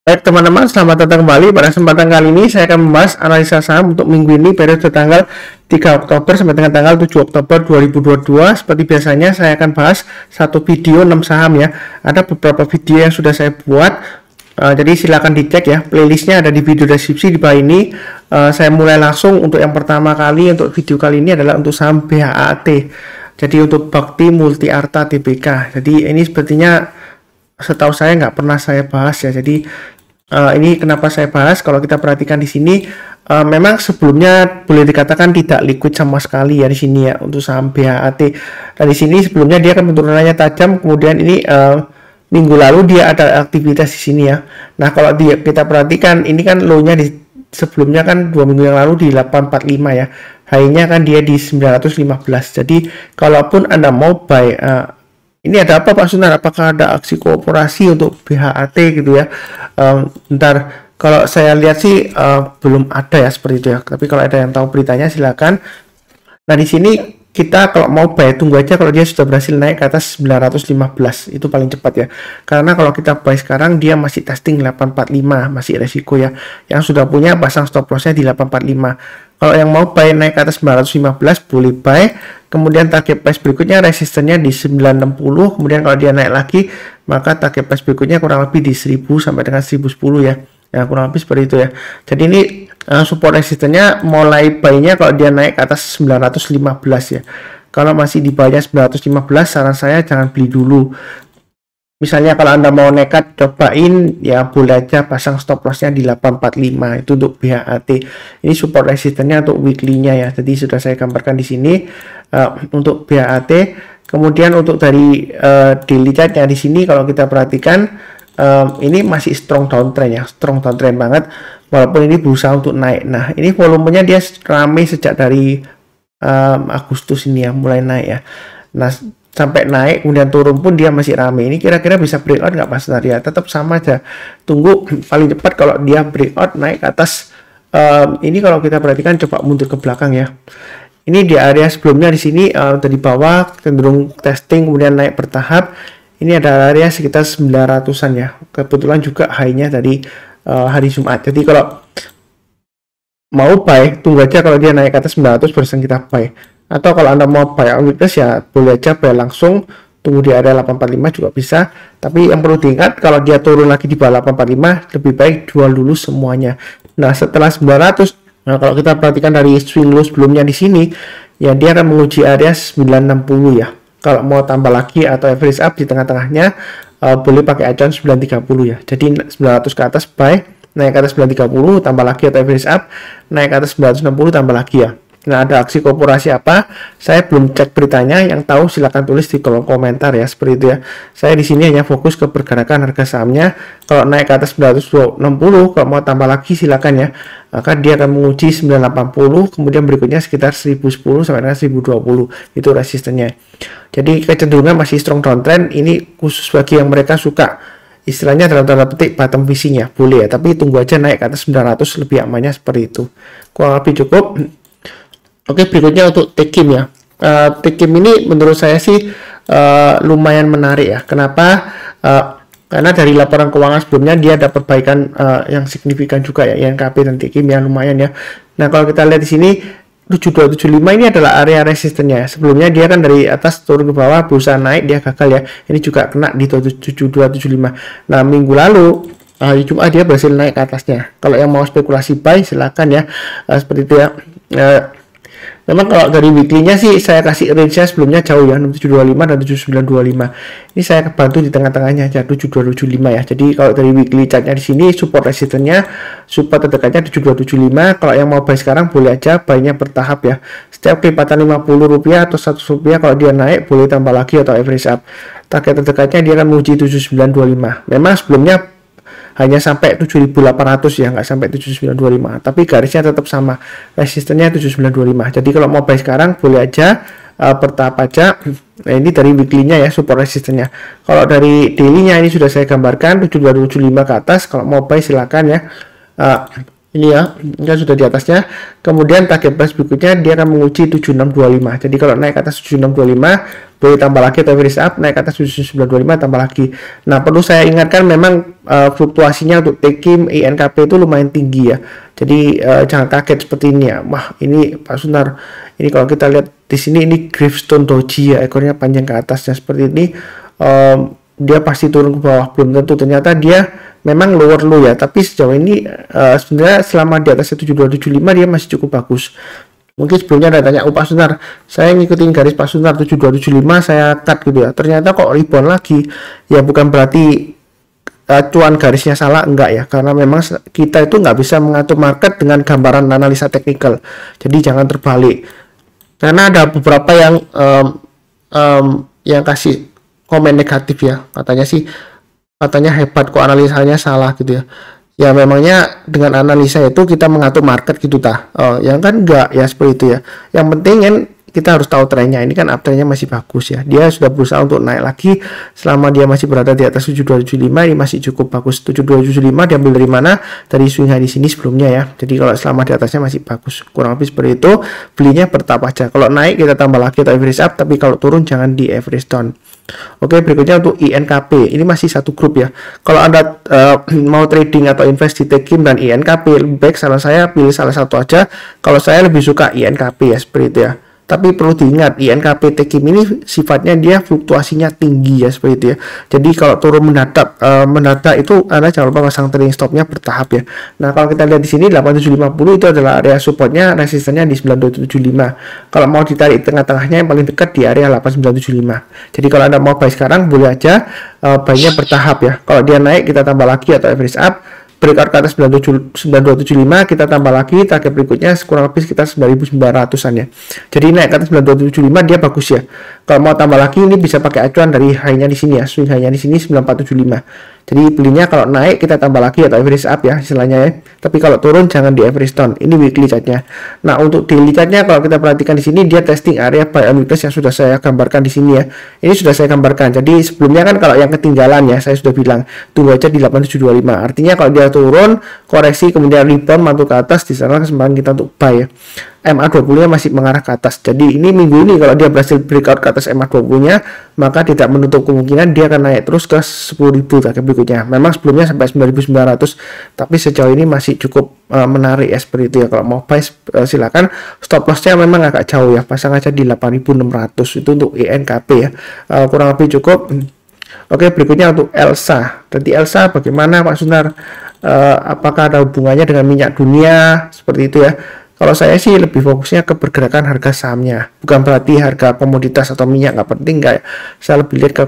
Baik teman-teman, selamat datang kembali. Pada kesempatan kali ini saya akan membahas analisa saham untuk minggu ini periode tanggal 3 Oktober sampai dengan tanggal 7 Oktober 2022. Seperti biasanya saya akan bahas satu video 6 saham ya. Ada beberapa video yang sudah saya buat. Jadi silakan dicek ya. Playlistnya ada di video deskripsi di bawah ini. Saya mulai langsung untuk yang pertama kali untuk video kali ini adalah untuk saham BHAT. Jadi untuk Bakti Multi Arta Tbk. Jadi ini sepertinya setahu saya nggak pernah saya bahas ya. Jadi ini kenapa saya bahas? Kalau kita perhatikan di sini, memang sebelumnya boleh dikatakan tidak liquid sama sekali ya di sini ya untuk saham BHAT. Dan di sini sebelumnya dia kan penurunannya tajam, kemudian ini minggu lalu dia ada aktivitas di sini ya. Nah kalau kita perhatikan ini kan low-nya di sebelumnya kan 2 minggu yang lalu di 845 ya, high-nya kan dia di 915. Jadi kalaupun Anda mau buy, ini ada apa Pak Sunan? Apakah ada aksi kooperasi untuk BHAT gitu ya? Ntar kalau saya lihat sih belum ada ya seperti itu ya. Tapi kalau ada yang tahu beritanya silakan. Nah di sini kita kalau mau buy tunggu aja kalau dia sudah berhasil naik ke atas 915 itu paling cepat ya. Karena kalau kita buy sekarang dia masih testing 845, masih resiko ya. Yang sudah punya pasang stop lossnya di 845. Kalau yang mau buy naik ke atas 915 boleh buy. Kemudian target price berikutnya resistennya di 960. Kemudian kalau dia naik lagi maka target price berikutnya kurang lebih di 1000 sampai dengan 1010 ya. Ya kurang lebih seperti itu ya. Jadi ini support resistennya mulai buy-nya kalau dia naik ke atas 915 ya. Kalau masih di bawahnya 915 saran saya jangan beli dulu. Misalnya kalau Anda mau nekat cobain ya boleh aja pasang stop lossnya di 845 itu untuk BHAT. Ini support resistennya untuk weekly-nya ya. Jadi sudah saya gambarkan di sini untuk BHAT. Kemudian untuk dari daily chart-nya di sini kalau kita perhatikan ini masih strong downtrend ya, strong downtrend banget walaupun ini berusaha untuk naik. Nah ini volumenya dia ramai sejak dari Agustus ini ya mulai naik ya. Nah sampai naik kemudian turun pun dia masih ramai. Ini kira-kira bisa breakout nggak Mas Nadia? Tetap sama aja, tunggu paling cepat kalau dia breakout naik ke atas ini. Kalau kita perhatikan coba mundur ke belakang ya. Ini di area sebelumnya di sini dari bawah cenderung testing kemudian naik bertahap. Ini ada area sekitar 900-an ya. Kebetulan juga high-nya tadi hari Jumat. Jadi kalau mau buy, tunggu aja kalau dia naik ke atas 900 barusan kita buy. Atau kalau Anda mau buy on weakness ya boleh aja buy langsung, tunggu di area 845 juga bisa. Tapi yang perlu diingat kalau dia turun lagi di bawah 845 lebih baik jual dulu semuanya. Nah setelah 900, nah kalau kita perhatikan dari swing low sebelumnya di sini ya dia akan menguji area 960 ya. Kalau mau tambah lagi atau average up di tengah-tengahnya boleh pakai acuan 930 ya. Jadi 900 ke atas buy, naik ke atas 930 tambah lagi atau average up, naik ke atas 960 tambah lagi ya. Nah ada aksi korporasi apa? Saya belum cek beritanya. Yang tahu silahkan tulis di kolom komentar ya seperti itu ya. Saya di sini hanya fokus ke pergerakan harga sahamnya. Kalau naik ke atas 960, kalau mau tambah lagi silakan ya. Maka dia akan menguji 980, kemudian berikutnya sekitar 1010 sampai dengan 1020 itu resistennya. Jadi kecenderungan masih strong downtrend. Ini khusus bagi yang mereka suka istilahnya dalam tanda petik bottom fishing ya, boleh ya. Tapi tunggu aja naik ke atas 900 lebih amannya seperti itu. Kurang lebih cukup. Oke, berikutnya untuk Tekim ya. Tekim ini menurut saya sih lumayan menarik ya. Kenapa? Karena dari laporan keuangan sebelumnya dia ada perbaikan yang signifikan juga ya, INKP dan Tekim ya lumayan ya. Nah kalau kita lihat di sini 7275 ini adalah area resistennya. Sebelumnya dia kan dari atas turun ke bawah berusaha naik, dia gagal ya. Ini juga kena di 7275. Nah minggu lalu hari Jumat dia berhasil naik ke atasnya. Kalau yang mau spekulasi buy silakan ya, seperti itu ya. Memang kalau dari weekly-nya sih saya kasih range-nya sebelumnya jauh ya, 6725 dan 7925. Ini saya bantu di tengah-tengahnya aja 7275 ya. Jadi kalau dari weekly chart-nya di sini support resistennya, support terdekatnya 7275. Kalau yang mau buy sekarang boleh aja buy-nya bertahap ya. Setiap kelipatan Rp50 atau Rp100 kalau dia naik boleh tambah lagi atau average up. Target terdekatnya dia akan menguji 7925. Memang sebelumnya hanya sampai 7.800 ya, nggak sampai 7.925, tapi garisnya tetap sama, resistennya 7.925. Jadi kalau mau buy sekarang boleh aja bertahap aja. Nah ini dari weekly-nya ya support resistennya. Kalau dari daily-nya ini sudah saya gambarkan 7275 ke atas. Kalau mau buy silakan ya. Ini ya, ini kan sudah di atasnya. Kemudian target price berikutnya dia akan menguji 7625. Jadi kalau naik ke atas 7625 boleh tambah lagi, atau average up naik ke atas 7925 tambah lagi. Nah, perlu saya ingatkan memang fluktuasinya untuk Tekim INKP itu lumayan tinggi ya. Jadi jangan kaget seperti ini ya. Wah, ini Pak Sunar. Ini kalau kita lihat di sini ini Gravestone Doji ya, ekornya panjang ke atasnya seperti ini. Dia pasti turun ke bawah, belum tentu. Ternyata dia memang lower low ya, tapi sejauh ini sebenarnya selama di atas 7275 dia masih cukup bagus. Mungkin sebelumnya ada tanya, Pak Sunar, saya ngikutin garis Pak Sunar 7275 saya cut gitu ya, ternyata kok rebound lagi. Ya bukan berarti cuan garisnya salah, enggak ya, karena memang kita itu nggak bisa mengatur market dengan gambaran analisa teknikal, jadi jangan terbalik. Karena ada beberapa yang kasih komen negatif ya, katanya hebat kok analisanya salah gitu ya. Ya memangnya dengan analisa itu kita mengatur market gitu yang kan enggak ya, seperti itu ya. Yang penting kan kita harus tahu trennya. Ini kan uptrendnya masih bagus ya, dia sudah berusaha untuk naik lagi. Selama dia masih berada di atas 7275 ini masih cukup bagus. 7275 diambil dari mana? Dari swing high di sini sebelumnya ya. Jadi kalau selama di atasnya masih bagus, kurang lebih seperti itu. Belinya bertahap aja, kalau naik kita tambah lagi atau average up, tapi kalau turun jangan di average down. Oke, berikutnya untuk INKP, ini masih satu grup ya. Kalau Anda mau trading atau invest di Tekim dan INKP, lebih baik saran saya pilih salah satu aja. Kalau saya lebih suka INKP ya, seperti itu ya. Tapi perlu diingat, INKP Tekim ini sifatnya dia fluktuasinya tinggi ya, seperti itu ya. Jadi kalau turun mendadak itu Anda jangan lupa pasang trading stopnya bertahap ya. Nah, kalau kita lihat di sini 8750 itu adalah area supportnya, resistennya di 9775. Kalau mau ditarik tengah-tengahnya yang paling dekat di area 8975. Jadi kalau Anda mau buy sekarang boleh aja buy-nya bertahap ya. Kalau dia naik kita tambah lagi atau average up. Breakout ke atas 9275 kita tambah lagi, target berikutnya kurang lebih sekitar 9900-an ya. Jadi naik ke atas 9275 dia bagus ya. Kalau mau tambah lagi ini bisa pakai acuan dari high-nya di sini ya, swing high-nya di sini 9475. Jadi belinya kalau naik kita tambah lagi atau average up ya istilahnya ya. Tapi kalau turun jangan di average down. Ini weekly chartnya. Nah, untuk daily chartnya kalau kita perhatikan di sini dia testing area buy on weakness yang sudah saya gambarkan di sini ya. Ini sudah saya gambarkan. Jadi sebelumnya kan kalau yang ketinggalan ya saya sudah bilang tunggu aja di 8725. Artinya kalau dia turun, koreksi kemudian rebound mantul ke atas, di sana kesempatan kita untuk buy ya. MA20-nya masih mengarah ke atas. Jadi ini minggu ini kalau dia berhasil breakout ke atas MA20-nya, maka tidak menutup kemungkinan dia akan naik terus ke 10.000 target berikutnya. Memang sebelumnya sampai 9.900, tapi sejauh ini masih cukup menarik ya, seperti itu ya. Kalau mau buy silakan. Stop loss-nya memang agak jauh ya. Pasang aja di 8.600 itu untuk INKP ya. Kurang lebih cukup. Oke, berikutnya untuk Elsa. Tadi Elsa bagaimana Pak Sunar? Apakah ada hubungannya dengan minyak dunia? Seperti itu ya. Kalau saya sih lebih fokusnya ke pergerakan harga sahamnya, bukan berarti harga komoditas atau minyak nggak penting, nggak. Saya lebih lihat ke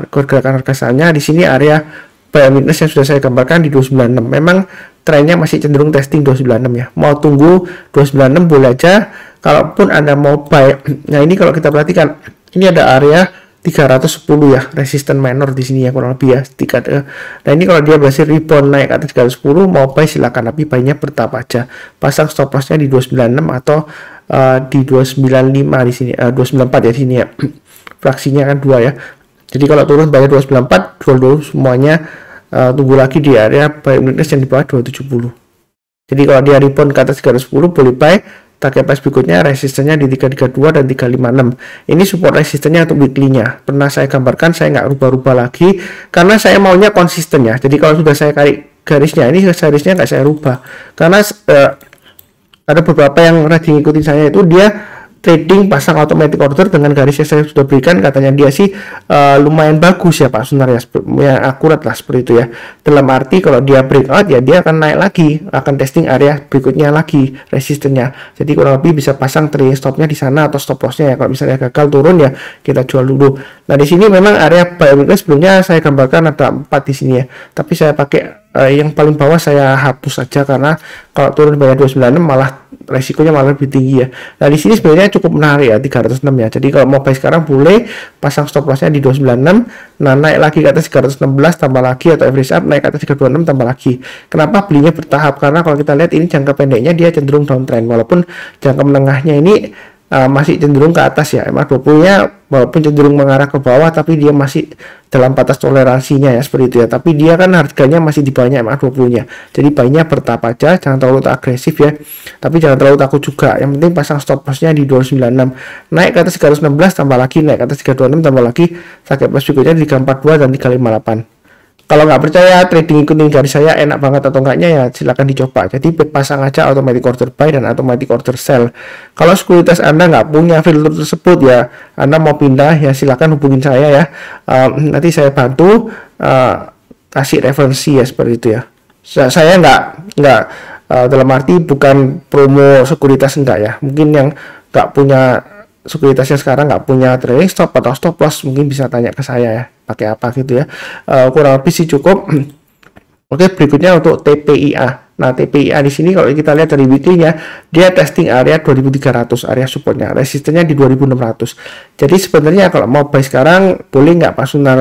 pergerakan harga sahamnya. Di sini area buy and weakness yang sudah saya gambarkan di 296. Memang trennya masih cenderung testing 296 ya. Mau tunggu 296 boleh aja. Kalaupun Anda mau buy, nah ini kalau kita perhatikan, ini ada area 310 ya, resisten minor di sini ya, kurang lebih ya. Nah ini kalau dia berhasil rebound naik ke atas 310 mau buy silakan, tapi buy-nya bertahap aja. Pasang stop loss-nya di 296 atau di 295 di sini, 294 ya di sini ya. Fraksinya kan 2 ya. Jadi kalau turun buy 294, jual dulu semuanya, tunggu lagi di area buy weakness yang di bawah 270. Jadi kalau dia rebound ke atas 310 boleh buy. Target price berikutnya resistennya di 332 dan 356. Ini support resistennya untuk weekly-nya. Pernah saya gambarkan, saya nggak rubah-rubah lagi karena saya maunya konsisten ya. Jadi kalau sudah saya tarik garisnya, ini garisnya nggak saya rubah. Karena ada beberapa yang rajin ngikutin saya itu dia trading pasang automatic order dengan garis yang saya sudah berikan, katanya dia sih lumayan bagus ya Pak Sunar ya, akurat lah seperti itu ya. Dalam arti kalau dia breakout ya dia akan naik lagi, akan testing area berikutnya lagi resistennya. Jadi kurang lebih bisa pasang trading stopnya di sana atau stop lossnya ya. Kalau misalnya gagal turun ya kita jual dulu. Nah di sini memang area buy weakness sebelumnya saya gambarkan ada 4 di sini ya, tapi saya pakai yang paling bawah saya hapus saja karena kalau turun banyak 296 malah resikonya malah lebih tinggi ya. Nah di sini sebenarnya cukup menarik ya 306 ya. Jadi kalau mau buy sekarang boleh pasang stop lossnya di 296. Nah naik lagi ke atas 316 tambah lagi atau average up naik ke atas 326 tambah lagi. Kenapa belinya bertahap? Karena kalau kita lihat ini jangka pendeknya dia cenderung downtrend, walaupun jangka menengahnya ini masih cenderung ke atas ya. MA20-nya walaupun cenderung mengarah ke bawah, tapi dia masih dalam batas toleransinya ya, seperti itu ya. Tapi dia kan harganya masih di bawahnya MA20-nya. Jadi buynya bertahap aja, jangan terlalu agresif ya. Tapi jangan terlalu takut juga. Yang penting pasang stop loss-nya di 296. Naik ke atas 316 tambah lagi, naik ke atas 326 tambah lagi. Target plus berikutnya di 342 dan 358. Kalau nggak percaya trading ikutin garis saya enak banget atau enggaknya ya silakan dicoba. Jadi pasang aja automatic order buy dan automatic order sell. Kalau sekuritas Anda nggak punya filter tersebut ya, Anda mau pindah ya silakan hubungin saya ya. Nanti saya bantu kasih referensi ya, seperti itu ya. Saya nggak dalam arti bukan promo sekuritas, enggak ya. Mungkin yang nggak punya sekuritasnya sekarang nggak punya trailing stop atau stop loss mungkin bisa tanya ke saya ya, pakai apa gitu ya. Kurang lebih sih cukup. Oke, berikutnya untuk TPIA. Nah, TPIA di sini kalau kita lihat dari weekly-nya, dia testing area 2300, area supportnya, resistennya di 2600. Jadi sebenarnya kalau mau buy sekarang boleh nggak Pak Sunar?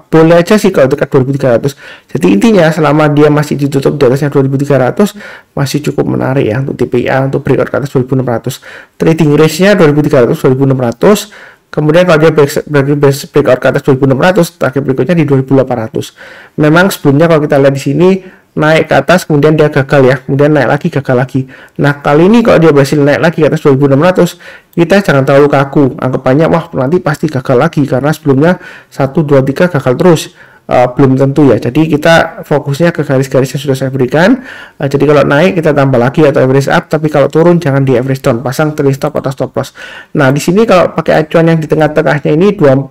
Boleh aja sih kalau dekat 2300. Jadi intinya selama dia masih ditutup di atasnya 2300 masih cukup menarik ya untuk TPIA, untuk breakout ke atas 2600. Trading range-nya 2300 2600. Kemudian kalau dia breakout ke atas 2600, target berikutnya di 2800. Memang sebelumnya kalau kita lihat di sini naik ke atas, kemudian dia gagal ya, kemudian naik lagi, gagal lagi. Nah, kali ini kalau dia berhasil naik lagi ke atas 2600, kita jangan terlalu kaku. Anggapannya, wah nanti pasti gagal lagi, karena sebelumnya 1, 2, 3 gagal terus. Belum tentu ya, jadi kita fokusnya ke garis-garis yang sudah saya berikan. Jadi kalau naik kita tambah lagi atau average up, tapi kalau turun jangan di average down, pasang trailing stop atau stop loss. Nah, di sini kalau pakai acuan yang di tengah-tengahnya ini 24,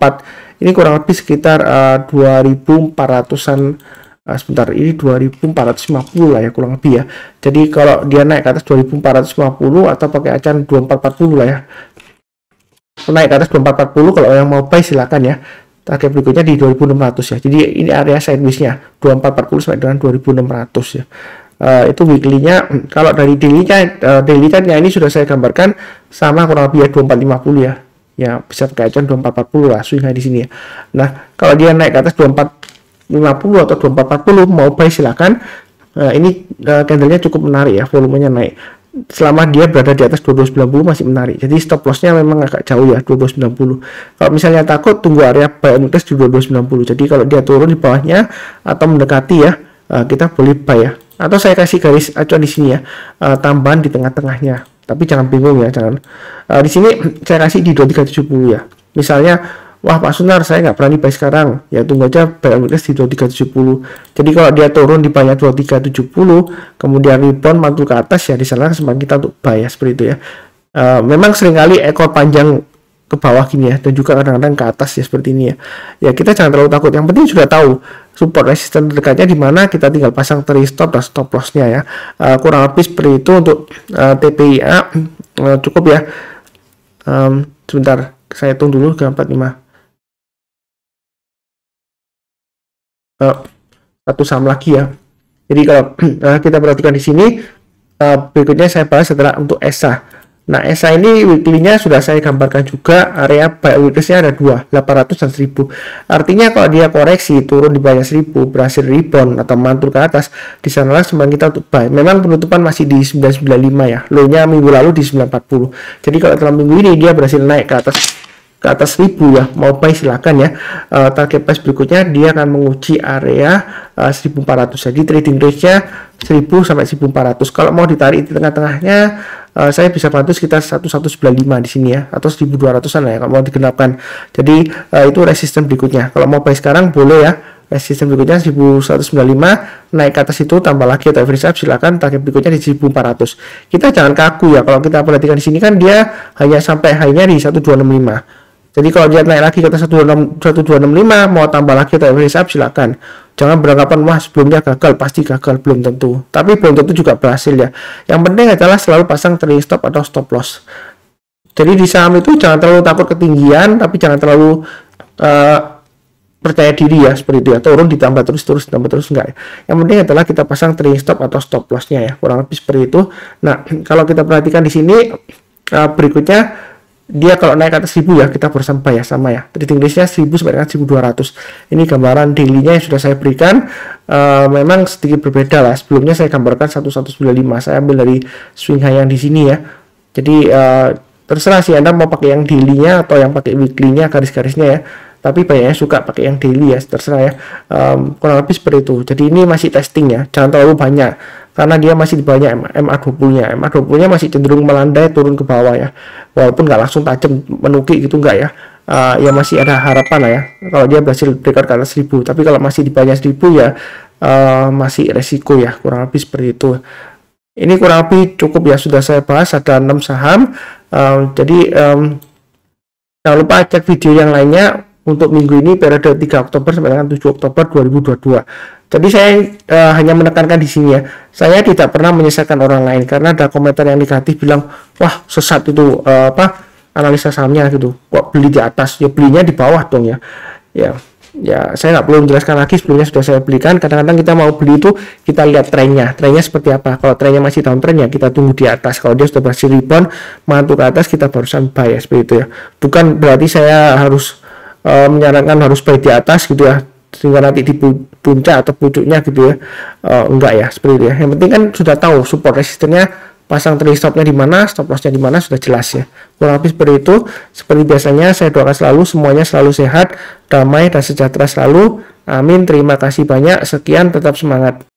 ini kurang lebih sekitar 2400-an. Sebentar, ini 2450 lah ya kurang lebih ya. Jadi kalau dia naik ke atas 2450 atau pakai acuan 2440 lah ya, naik ke atas 2440, kalau yang mau buy silakan ya. Target berikutnya di 2600 ya. Jadi ini area sideways-nya 2440 sampai dengan 2600 ya. Itu weekly-nya. Kalau dari daily-nya, daily chart-nya ini sudah saya gambarkan sama kurang lebih ya 2450 ya. Ya bisa pakai acuan 2440 lah swing di sini ya. Nah, kalau dia naik ke atas 2450 atau 2440 mau buy silakan. Ini candle-nya cukup menarik ya, volumenya naik. Selama dia berada di atas 2290 masih menarik. Jadi stop loss-nya memang agak jauh ya, 2290. Kalau misalnya takut, tunggu area buy and test di 2290. Jadi kalau dia turun di bawahnya atau mendekati ya, kita boleh buy ya. Atau saya kasih garis acuan di sini ya, tambahan di tengah-tengahnya. Tapi jangan bingung ya, jangan. Di sini saya kasih di 2370 ya. Misalnya, wah Pak Sunar saya nggak berani buy sekarang, ya tunggu aja buy and test di 2370. Jadi kalau dia turun di bawahnya 2370 kemudian rebound mantul ke atas ya, di sana kesempatan kita untuk buy ya, seperti itu ya. Memang seringkali ekor panjang ke bawah gini ya, dan juga kadang-kadang ke atas ya, seperti ini ya. Ya kita jangan terlalu takut, yang penting sudah tahu support resisten terdekatnya di mana, kita tinggal pasang trailing stop dan stop loss-nya ya. Kurang lebih seperti itu untuk TPIA. Cukup ya. Sebentar, saya hitung dulu ke 45. Satu saham lagi ya. Jadi kalau kita perhatikan di sini, berikutnya saya bahas setelah untuk ESA. Nah, ESA ini weekly-nya sudah saya gambarkan juga, area buy weakness-nya ada 2, 800 dan 1000. Artinya kalau dia koreksi turun di bawah 1000, berhasil rebound atau mantul ke atas, di sanalah sebenarnya kita untuk buy. Memang penutupan masih di 995 ya. Low-nya minggu lalu di 940. Jadi kalau dalam minggu ini dia berhasil naik ke atas 1000 ya, mau buy silakan ya. Target price berikutnya dia akan menguji area 1400. Jadi trading range-nya 1000 sampai 1400. Kalau mau ditarik di tengah-tengahnya, saya bisa bantu sekitar 1195 di sini ya, atau 1200-an lah ya kalau mau digenapkan. Jadi itu resisten berikutnya. Kalau mau buy sekarang boleh ya. Resisten berikutnya 1195, naik ke atas itu tambah lagi atau average up silakan. Target berikutnya di 1400. Kita jangan kaku ya, kalau kita perhatikan di sini kan dia hanya sampai high-nya di 1265. Jadi kalau dia naik lagi ke atas 1265, mau tambah lagi atau average up silakan. Jangan beranggapan wah sebelumnya gagal, pasti gagal, belum tentu. Tapi belum tentu juga berhasil ya. Yang penting adalah selalu pasang trailing stop atau stop loss. Jadi di saham itu jangan terlalu takut ketinggian, tapi jangan terlalu percaya diri ya, seperti itu ya. Turun ditambah terus tambah terus enggak ya. Yang penting adalah kita pasang trailing stop atau stop loss-nya ya, kurang lebih seperti itu. Nah, kalau kita perhatikan di sini berikutnya dia kalau naik ke atas 1000 ya kita bersampai ya, sama ya. Trading range-nya 1000 sampai dengan 1200. Ini gambaran daily-nya yang sudah saya berikan. Memang sedikit berbeda lah. Sebelumnya saya gambarkan 1195. Saya ambil dari swing high yang di sini ya. Jadi terserah sih Anda mau pakai yang daily-nya atau yang pakai weekly-nya garis-garisnya ya, tapi banyaknya suka pakai yang daily ya, terserah ya. Kurang lebih seperti itu. Jadi ini masih testing ya, jangan terlalu banyak karena dia masih banyak MA20-nya. MA20-nya masih cenderung melandai turun ke bawah ya, walaupun nggak langsung tajam menukik gitu nggak ya. Ya masih ada harapan lah ya kalau dia berhasil breakout ke atas 1000, tapi kalau masih di bawah 1000 ya masih resiko ya, kurang lebih seperti itu. Ini kurang lebih cukup ya, sudah saya bahas ada 6 saham. Jadi jangan lupa cek video yang lainnya untuk minggu ini periode 3 Oktober sampai dengan 7 Oktober 2022. Jadi saya hanya menekankan di sini ya, saya tidak pernah menyesatkan orang lain karena ada komentar yang negatif bilang wah sesat itu analisa sahamnya gitu, kok beli di atas, ya belinya di bawah dong ya. Ya saya nggak perlu menjelaskan lagi, sebelumnya sudah saya belikan. Kadang-kadang kita mau beli itu kita lihat trennya seperti apa. Kalau trennya masih downtrend ya kita tunggu di atas, kalau dia sudah berhasil rebound mantul ke atas kita barusan buy ya, seperti itu ya. Bukan berarti saya harus menyarankan harus buy di atas gitu ya, sehingga nanti di puncak atau pucuknya gitu ya, enggak ya, seperti itu ya. Yang penting kan sudah tahu support resistennya, pasang trailing stopnya di mana, stop lossnya di mana, sudah jelas ya. Kurang lebih seperti itu. Seperti biasanya saya doakan selalu semuanya selalu sehat, damai dan sejahtera selalu. Amin. Terima kasih banyak. Sekian, tetap semangat.